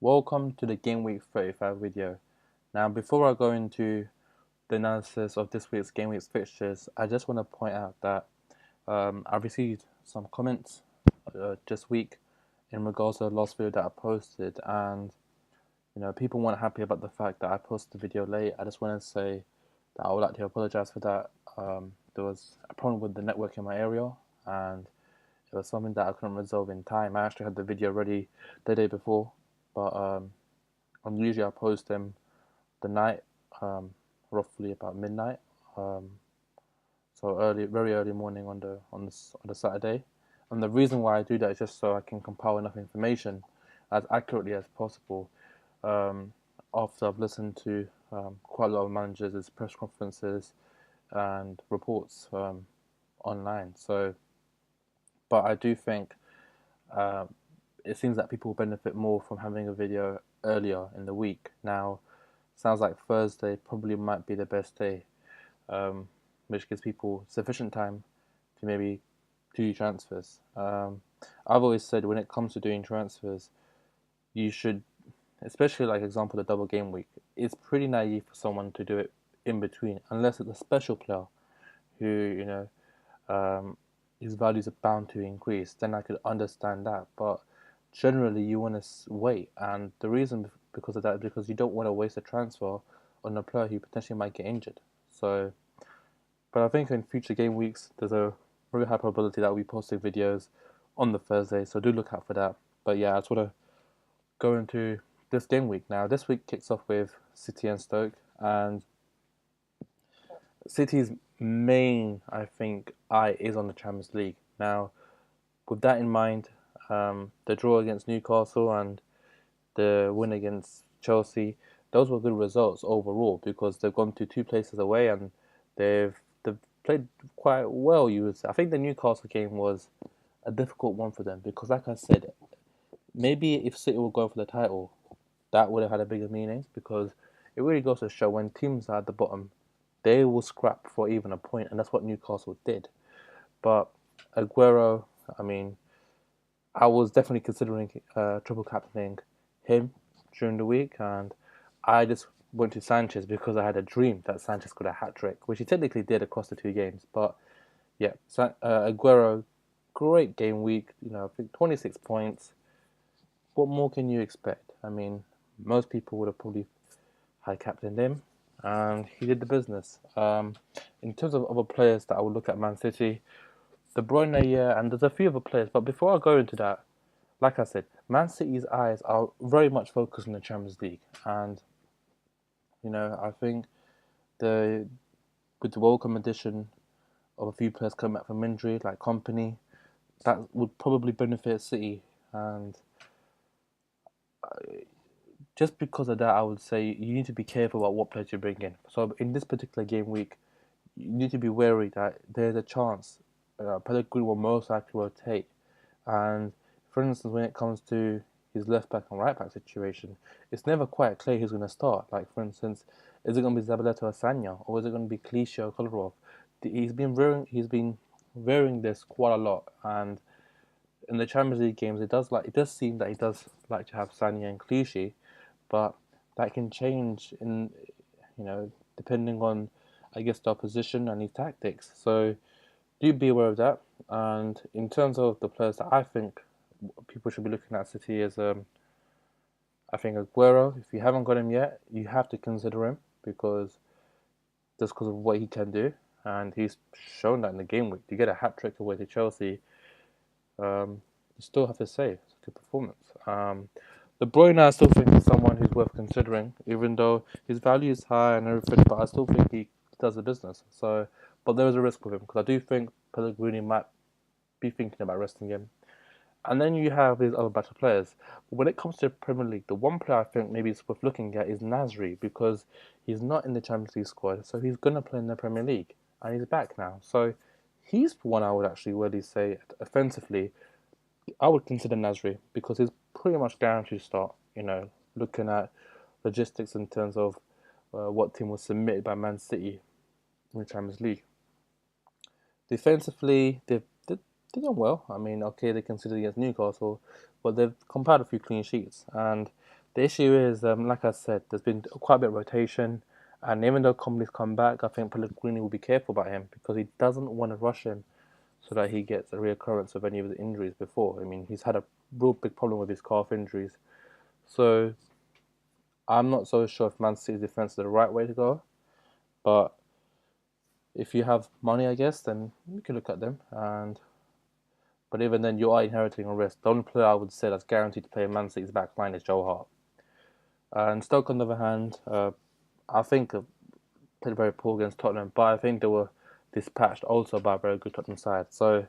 Welcome to the Game Week 35 video. Now, before I go into the analysis of this week's Game Week's fixtures, I just want to point out that I received some comments this week in regards to the last video that I posted, and people weren't happy about the fact that I posted the video late. I just want to say that I would like to apologize for that. There was a problem with the network in my area, and it was something that I couldn't resolve in time. I actually had the video ready the day before, but usually I post them the night, um, roughly about midnight. Um, so early, very early morning on the Saturday. And the reason why I do that is just so I can compile enough information as accurately as possible. Um, After I've listened to quite a lot of managers' press conferences and reports online. But I do think uh, it seems that people benefit more from having a video earlier in the week. Now, sounds like Thursday probably might be the best day, um, which gives people sufficient time to maybe do transfers. I've always said when it comes to doing transfers, you should, especially like example the double game week, it's pretty naive for someone to do it in between, unless it's a special player who um, his values are bound to increase. Then I could understand that, but generally you want to wait, and the reason because of that is because you don't want to waste a transfer on a player who potentially might get injured. So, but I think in future game weeks, there's a very high probability that we posting videos on the Thursday, so do look out for that. But yeah, I just want to go into this game week now. This week kicks off with City and Stoke, and City's main, I think, eye is on the Champions League. Now, with that in mind, the draw against Newcastle and the win against Chelsea, those were good results overall because they've gone to two places away and they've played quite well. You would say. I think the Newcastle game was a difficult one for them because, like I said, maybe if City were going for the title, that would have had a bigger meaning because it really goes to show when teams are at the bottom, they will scrap for even a point, and that's what Newcastle did. But Aguero, I mean, I was definitely considering triple captaining him during the week, and I just went to Sanchez because I had a dream that Sanchez could have hat trick, which he technically did across the two games. But yeah, Aguero, great game week. I think 26 points. What more can you expect? I mean, most people would have probably high captained him, and he did the business. In terms of other players that I would look at Man City, De Bruyne, yeah, and there's a few other players. But before I go into that, like I said, Man City's eyes are very much focused on the Champions League, and I think the with the welcome addition of a few players coming back from injury, like Company, that would probably benefit City. And just because of that, I would say you need to be careful about what players you bring in. So in this particular game week, you need to be wary that there's a chance Pellegrini will most likely rotate. And for instance, when it comes to his left back and right back situation, it's never quite clear who's going to start. Like for instance, is it going to be Zabaleta or Sanya, or is it going to be Clichy or Kolarov? He's been varying this quite a lot, and in the Champions League games, it does seem that he does like to have Sanya and Clichy, but that can change in depending on I guess the opposition and his tactics. So do be aware of that. And in terms of the players that I think people should be looking at City is, I think Aguero. If you haven't got him yet, you have to consider him because of what he can do, and he's shown that in the game week. To get a hat trick away to Chelsea, you still have to say it's a good performance. De Bruyne, I still think is someone who's worth considering, even though his value is high and everything. But I still think he does the business. So, but there is a risk with him because I do think Pellegrini might be thinking about resting him. And then you have these other battle players. But when it comes to Premier League, the one player I think maybe it's worth looking at is Nasri because he's not in the Champions League squad, so he's gonna play in the Premier League, and he's back now. So he's one I would actually really say offensively I would consider Nasri because he's pretty much guaranteed to start. Looking at logistics in terms of what team was submitted by Man City in the Champions League. Defensively, they've done well. I mean, okay, they considered against Newcastle, but they've compiled a few clean sheets, and The issue is, like I said, there's been quite a bit of rotation, and even though Company's come back, I think Pellegrini will be careful about him because he doesn't want to rush him so that he gets a reoccurrence of any of the injuries before. I mean, he's had a real big problem with his calf injuries. So I'm not so sure if Man City's defense is the right way to go, but if you have money, I guess, then you can look at them. But even then, you are inheriting a risk. The only player I would say that's guaranteed to play in Man City's back line is Joe Hart. And Stoke, on the other hand, I think played very poor against Tottenham, but I think they were dispatched also by a very good Tottenham side. So,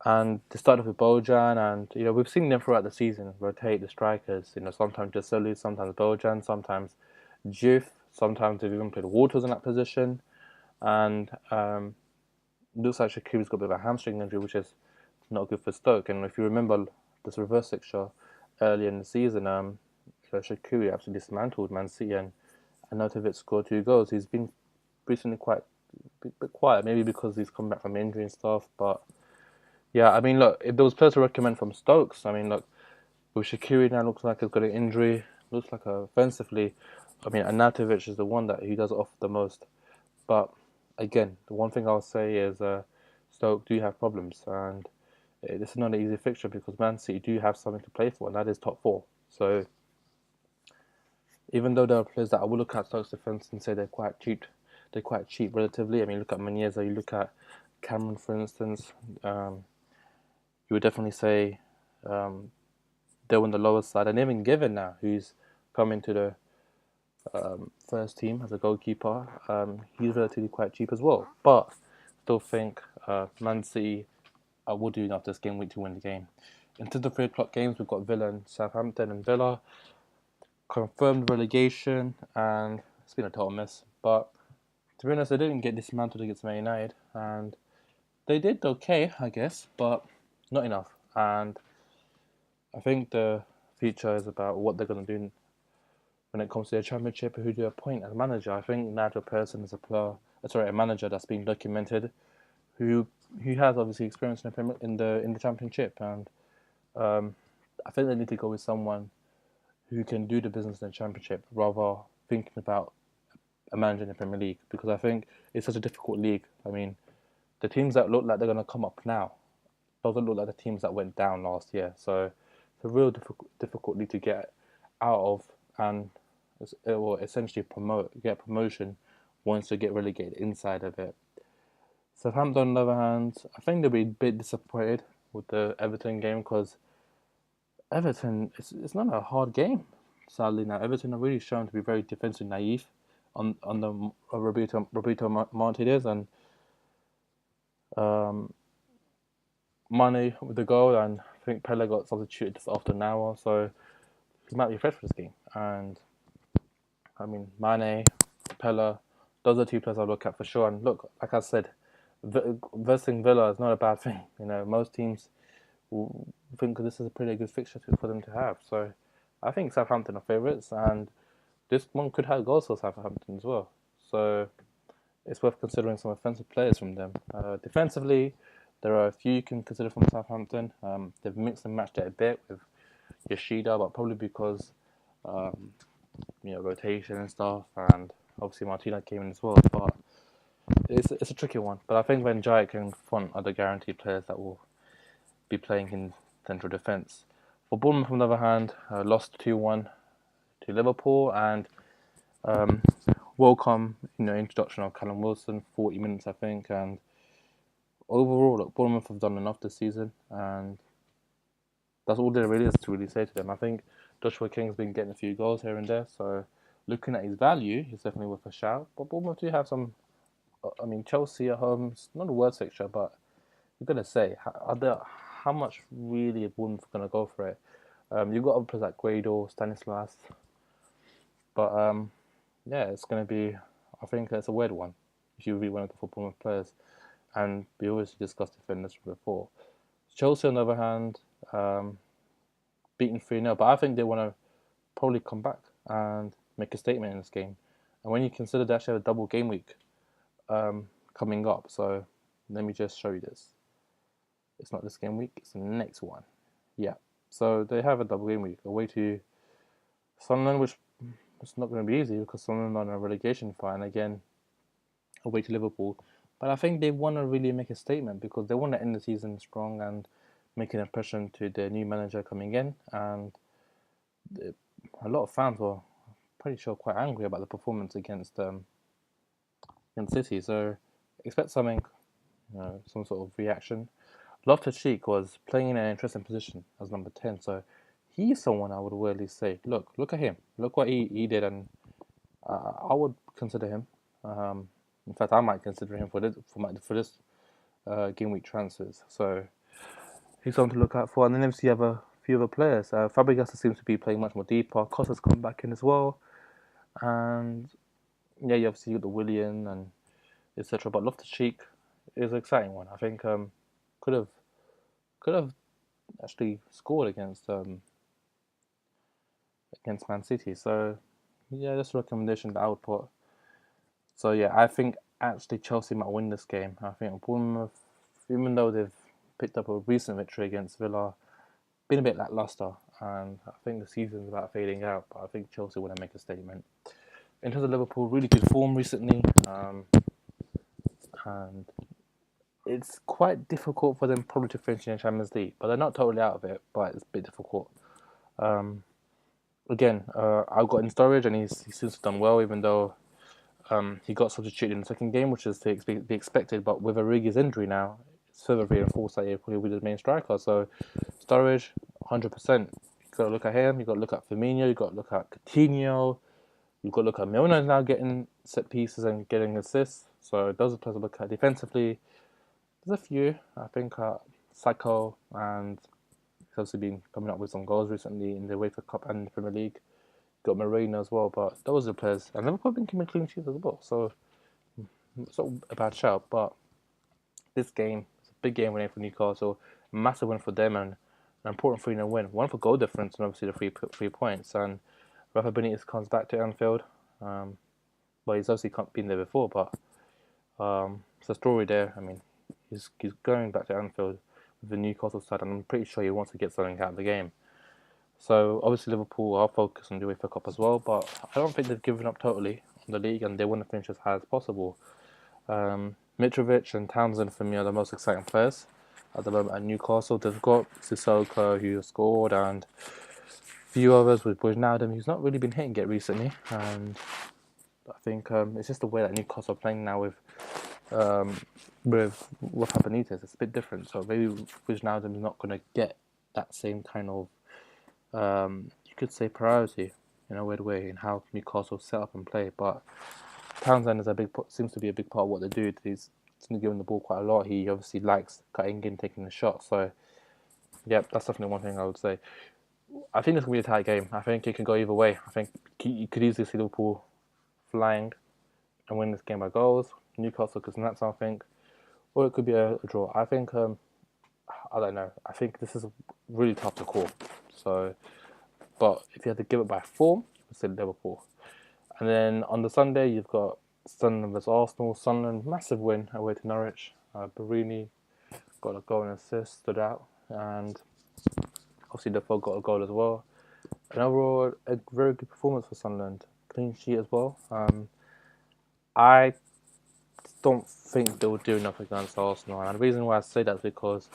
and they started with Bojan, and we've seen them throughout the season rotate the strikers. Sometimes Jasulu, sometimes Bojan, sometimes Juve, sometimes they've even played Waters in that position, and looks like Shaqiri's got a bit of a hamstring injury, which is not good for Stoke. And if you remember this reverse fixture earlier in the season, Shaqiri actually dismantled Man City, and Arnautovic scored 2 goals. He's been recently quite a bit quiet, maybe because he's come back from injury and stuff. But yeah, I mean, look, if there was players to recommend from Stokes, I mean, look, with Shaqiri now looks like he's got an injury. Looks like offensively, I mean, Arnautovic is the one that he does offer the most. But again, the one thing I'll say is Stoke do have problems, and this is not an easy fixture because Man City do have something to play for, and that is top four. So even though there are players that I will look at Stoke's defence and say they're quite cheap relatively. I mean, look at Meneza, you look at Cameron, for instance. You would definitely say they're on the lower side, and even Given now, who's come into the first team as a goalkeeper, he's relatively quite cheap as well. But still think Man City will do enough this game week to win the game. In terms of 3 o'clock games, we've got Villa and Southampton, and Villa confirmed relegation, and it's been a total mess. But to be honest, they didn't get dismantled against Man United, and they did okay, I guess, but not enough. And I think the future is about what they're going to do when it comes to the Championship, who do appoint as manager. I think Nigel Pearson is a manager that's been documented, who has obviously experience in the Championship, and I think they need to go with someone who can do the business in the Championship rather thinking about a manager in the Premier League, because I think it's such a difficult league. I mean, the teams that look like they're going to come up now doesn't look like the teams that went down last year. So it's a real difficult league to get out of, and it will essentially get promotion once you get relegated inside of it. Southampton, on the other hand, I think they'll be a bit disappointed with the Everton game because Everton, it's not a hard game. Sadly, now Everton are really shown to be very defensive naive on the Roberto Martinez, and Mane with the goal, and I think Pele got substituted just after an hour, so he might be fresh for this game. And I mean, Mane, Pele, those are 2 players I look at for sure. And look, like I said, versing Villa is not a bad thing. Most teams will think this is a pretty good fixture for them to have. So I think Southampton are favourites, and this one could have goals for Southampton as well. So it's worth considering some offensive players from them. Defensively, there are a few you can consider from Southampton. They've mixed and matched it a bit with Yoshida, but probably because rotation and stuff, and obviously Martina came in as well. But it's a tricky one. But I think Van Dijk can front other guaranteed players that will be playing in central defence. For Bournemouth, on the other hand, lost 2-1 to Liverpool, and welcome introduction of Callum Wilson, 40 minutes I think, and overall, look, Bournemouth have done enough this season, and that's all there really is to really say to them. I think Joshua King's been getting a few goals here and there, so looking at his value, he's definitely worth a shout. But Bournemouth do have some. I mean, Chelsea at home, it's not a worst fixture, but you're gonna say, how much really is Bournemouth gonna go for it? You've got other players like Guaido, Stanislas, but yeah, it's gonna be. I think it's a weird one if you really want to go for Bournemouth players, and we always discussed defenders before. Chelsea, on the other hand, beaten 3-0, but I think they want to probably come back and make a statement in this game. And when you consider they actually have a double game week coming up, so let me just show you this. It's not this game week, it's the next one. Yeah, so they have a double game week away to Sunderland, which it's not going to be easy because Sunderland are in a relegation fight, and again away to Liverpool. But I think they want to really make a statement because they want to end the season strong and make an impression to their new manager coming in. And a lot of fans were pretty sure quite angry about the performance against City. So expect something, some sort of reaction. Loftus-Cheek was playing in an interesting position as number 10, so he's someone I would really say, look at him, look what he did, and I would consider him. In fact, I might consider him for this game week transfers. So he's something to look out for. And then obviously you have a few other players. Fabregas seems to be playing much more deeper. Costa's come back in as well, and yeah, you obviously got the Willian and etc. But Loftus-Cheek is an exciting one. I think could have could have actually scored against Man City. So yeah, that's a recommendation that I would put. So yeah, I think actually Chelsea might win this game. I think Bournemouth, even though they've picked up a recent victory against Villa, been a bit lackluster, and I think the season's about fading out. But I think Chelsea want to make a statement. In terms of Liverpool, really good form recently, and it's quite difficult for them probably to finish in the Champions League. But they're not totally out of it, but it's a bit difficult. Again, I've got in Storage, and he seems to have done well, even though he got substituted in the second game, which is to be expected. But with Origi's injury now, it's further reinforced that he'll probably be the main striker. So Storage, 100%. You got to look at him. You got to look at Firmino. You got to look at Coutinho. You've got to look at Milner now getting set pieces and getting assists. So those are players to look at defensively. There's a few. I think Sako, and he's obviously been coming up with some goals recently in the UEFA Cup and the Premier League. Got Marino as well, but those are the players. And Liverpool have been keeping clean sheets as well. So it's not a bad shout. But this game, it's a big game winning for Newcastle. A massive win for them and an important 3-0 win. One for goal difference and obviously the 3 points. And Rafa Benitez comes back to Anfield. Well, he's obviously been there before, but it's a story there. I mean, he's going back to Anfield with the Newcastle side, and I'm pretty sure he wants to get something out of the game. So obviously Liverpool are focused on the UEFA Cup as well, but I don't think they've given up totally on the league, and they want to finish as high as possible. Mitrovic and Townsend for me are the most exciting players at the moment at Newcastle. They've got Sissoko who scored, and a few others with Wijnaldum who's not really been hitting it recently, and I think it's just the way that Newcastle are playing now with Rafa Benitez. It's a bit different, so maybe Wijnaldum is not going to get that same kind of you could say priority in a weird way in how Newcastle set up and play. But Townsend is seems to be a big part of what they do. He's given the ball quite a lot. He obviously likes cutting in, taking the shot. So yeah, that's definitely one thing I would say. I think it's gonna be a tight game. I think it can go either way. I think you could easily see Liverpool flying and win this game by goals. Newcastle could snap something, or it could be a draw. I think I don't know. I think this is really tough to call. So, but if you had to give it by form, you would say Liverpool. And then on the Sunday, you've got Sunderland vs Arsenal. Sunderland, massive win away to Norwich. Barini got a goal and assist, stood out. And obviously Defoe got a goal as well. And overall, a very good performance for Sunderland. Clean sheet as well. I don't think they will do enough against Arsenal. And the reason why I say that is because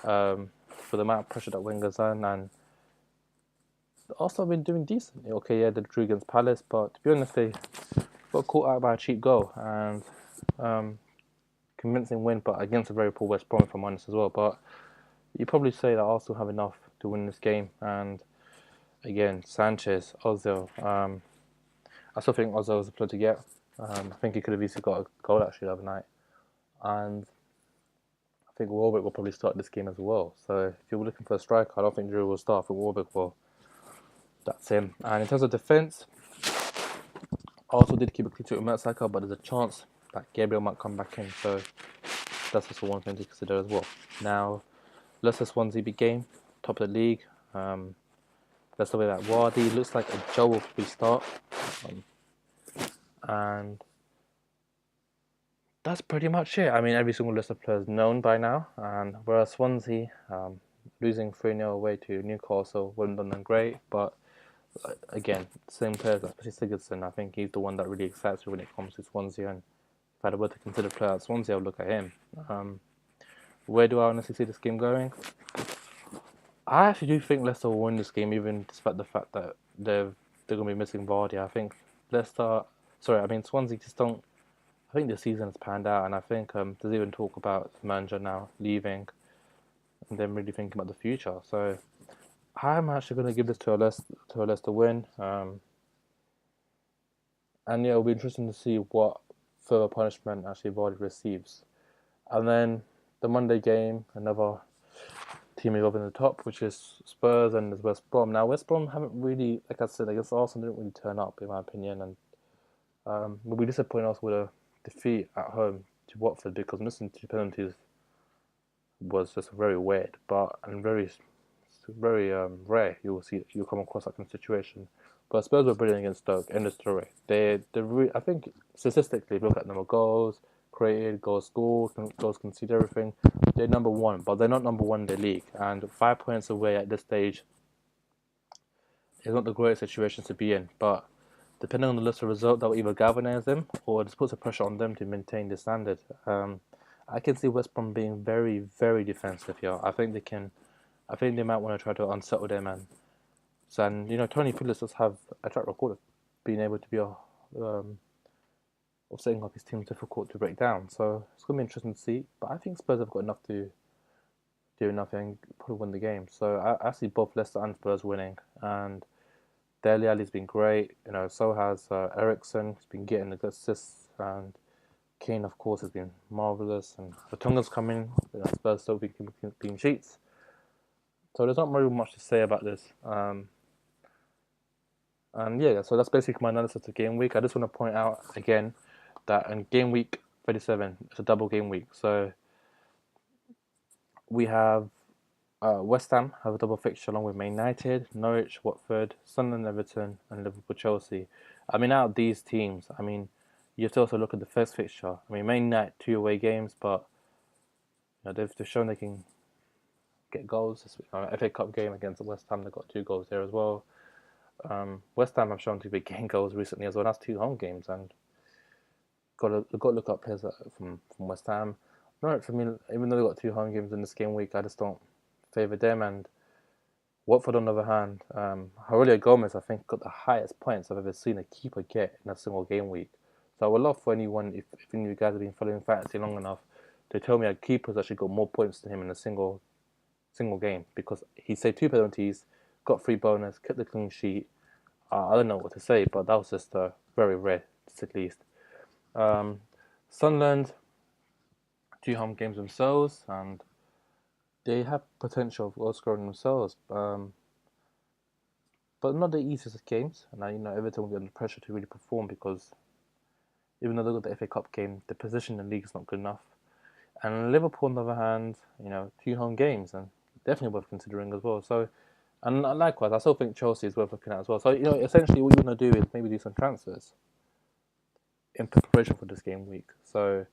for the amount of pressure that Wenger's on, and Arsenal have been doing decent. Okay, yeah, they drew against Palace, but to be honest, they got caught out by a cheap goal and convincing win, but against a very poor West Brom, if I'm honest as well. But you probably say that Arsenal have enough to win this game. And again, Sanchez, Ozil. I still think Ozil was a player to get. I think he could have easily got a goal actually the other night. And I think Warwick will probably start this game as well. So if you're looking for a striker, I don't think Drew will start. I think Warwick will. That's him. And in terms of defence, Arsenal did keep a clean sheet with Mertesacker, but there's a chance that Gabriel might come back in. So that's also one thing to consider as well. Now, Leicester Swansea big game, top of the league. Let's look at that. Wardy looks like a Joe will probably start. And that's pretty much it. I mean, every single Leicester player is known by now. And whereas Swansea, losing 3-0 away to Newcastle, wouldn't have done great. But Again, same players, especially Sigurdsson. I think he's the one that really excites me when it comes to Swansea. And if I were to consider a player at Swansea, I would look at him. Where do I honestly see this game going? I actually do think Leicester will win this game, even despite the fact that they're going to be missing Vardy. I think Swansea just don't. I think the season has panned out, and I think there's even talk about the manager now leaving, and them really thinking about the future. So I'm actually going to give this to a Leicester win. And yeah, it'll be interesting to see what further punishment actually Vardy receives. And then the Monday game, another team is up in the top, which is Spurs and there's West Brom. Now West Brom haven't really, like I said, against Arsenal didn't really turn up in my opinion, and we'll be disappointed also with a defeat at home to Watford because missing 2 penalties was just very weird, but and very rare. You'll come across that kind of situation. But Spurs were brilliant against Stoke. End of story. I think statistically, look at number of goals created, goals scored, goals conceded, everything. They're number one, but they're not number one in the league. And 5 points away at this stage is not the greatest situation to be in. But depending on the list of results, that will either galvanise them or just puts a pressure on them to maintain the standard. I can see West Brom being very, very defensive here. I think they can. I think they might want to try to unsettle them, and Tony Pulis does have a track record of being able to be of setting up his team difficult to break down. So it's going to be interesting to see. But I think Spurs have got enough to do enough and probably win the game. So I see both Leicester and Spurs winning. And Dele Alli's been great. So has Ericsson. He's been getting the good assists. And Kane, of course, has been marvellous. And Vertonghen's coming. Spurs still be clean sheets. So there's not really much to say about this. And yeah, so that's basically my analysis of game week. I just want to point out again that in game week 37, it's a double game week. So we have West Ham have a double fixture along with Man United, Norwich, Watford, Sunderland, Everton, and Liverpool, Chelsea. I mean, out of these teams, you have to also look at the first fixture. Man United 2 away games, but they've shown they can get goals. FA Cup game against West Ham, they got 2 goals there as well. West Ham have shown to be getting goals recently as well. That's 2 home games, and got to look up players from West Ham. Norwich, for me, even though they got 2 home games in this game week, I just don't favour them. And Watford, on the other hand, Aurelio Gomez, I think, got the highest points I've ever seen a keeper get in a single game week. So I would love for anyone, if any of you guys have been following fantasy long enough, to tell me a keeper's actually got more points than him in a single game, because he saved 2 penalties, got 3 bonus, kept the clean sheet. I don't know what to say, but that was just very rare, to say the least. Sunderland, 2 home games themselves, and they have potential of goal scoring themselves, but not the easiest of games. And Everton will be under pressure to really perform because even though they got the FA Cup game, the position in the league is not good enough. And Liverpool, on the other hand, 2 home games and definitely worth considering as well. So, and likewise, I still think Chelsea is worth looking at as well. So, essentially what you want to do is maybe do some transfers in preparation for this game week. So,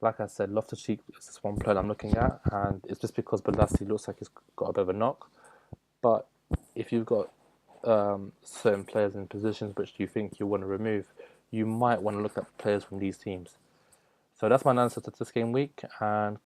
like I said, Loftus-Cheek is this one player I'm looking at, and it's just because Balassi looks like he's got a bit of a knock. But if you've got certain players in positions which you think you want to remove, you might want to look at players from these teams. So that's my analysis of this game week, and